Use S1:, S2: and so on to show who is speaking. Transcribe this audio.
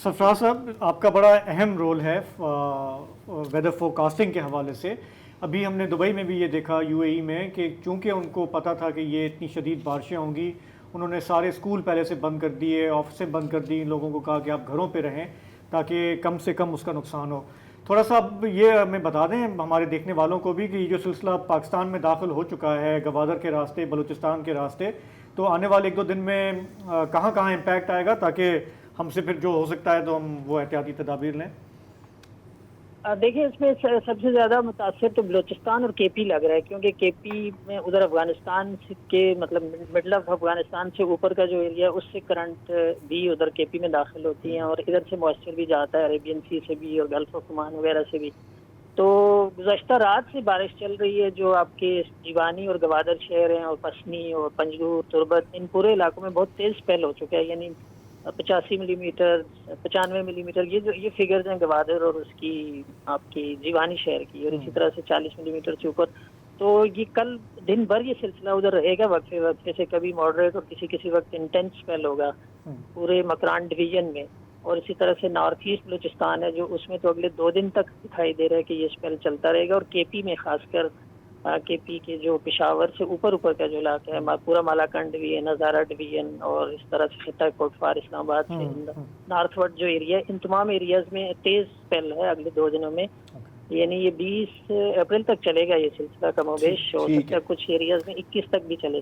S1: सरफराज साहब, आपका बड़ा अहम रोल है वेदर फोरकास्टिंग के हवाले से। अभी हमने दुबई में भी ये देखा, यूएई में, कि चूंकि उनको पता था कि ये इतनी शदीद बारिशें होंगी, उन्होंने सारे स्कूल पहले से बंद कर दिए, ऑफिसें बंद कर दी, लोगों को कहा कि आप घरों पे रहें ताकि कम से कम उसका नुकसान हो। थोड़ा सा अब ये हमें बता दें हमारे देखने वालों को भी कि ये जो सिलसिला पाकिस्तान में दाखिल हो चुका है गवादर के रास्ते, बलूचिस्तान के रास्ते, तो आने वाले एक दो दिन में कहाँ कहाँ इम्पैक्ट आएगा, ताकि हमसे फिर जो हो सकता है तो हम वो एहतियाती तदाबीर लें।
S2: देखिए, इसमें सबसे ज़्यादा मुतासर तो बलूचिस्तान और केपी लग रहा है, क्योंकि केपी में उधर अफगानिस्तान के मतलब मिडल ऑफ अफगानिस्तान से ऊपर का जो एरिया है उससे करंट भी उधर केपी में दाखिल होती हैं, और इधर से मॉइस्चर भी जाता है अरेबियन सी से भी और गल्फ ऑफ ओमान वगैरह से भी। तो गुज़श्ता रात से बारिश चल रही है, जो आपके जीवानी और गवादर शहर हैं और पसनी और पंजगूर, तुर्बत, इन पूरे इलाकों में बहुत तेज़ स्पेल हो चुका है। यानी 85 मिलीमीटर, 95 मिलीमीटर, ये फिगर्स हैं गवादर और उसकी आपकी जीवानी शहर की, और इसी तरह से 40 मिलीमीटर से ऊपर। तो ये कल दिन भर ये सिलसिला उधर रहेगा, वक्फे वक्फे से कभी मॉडरेट और किसी किसी वक्त इंटेंस स्पेल होगा पूरे मकरान डिवीजन में। और इसी तरह से नॉर्थ ईस्ट बलूचिस्तान है जो, उसमें तो अगले 2 दिन तक दिखाई दे रहा है कि ये स्पेल चलता रहेगा। और केपी में खासकर केपी के जो पेशावर से ऊपर ऊपर का जो इलाका है, पूरा मालाकंड डिवीजन, हजारा डिवीजन और इस तरह से खिता कोटफार, इस्लामाबाद से नॉर्थवर्ड जो एरिया है, इन तमाम एरियाज में तेज स्पेल है अगले 2 दिनों में। यानी ये 20 अप्रैल तक चलेगा ये सिलसिला कमोबेश, हो सकता है कुछ एरियाज में 21 तक भी चले।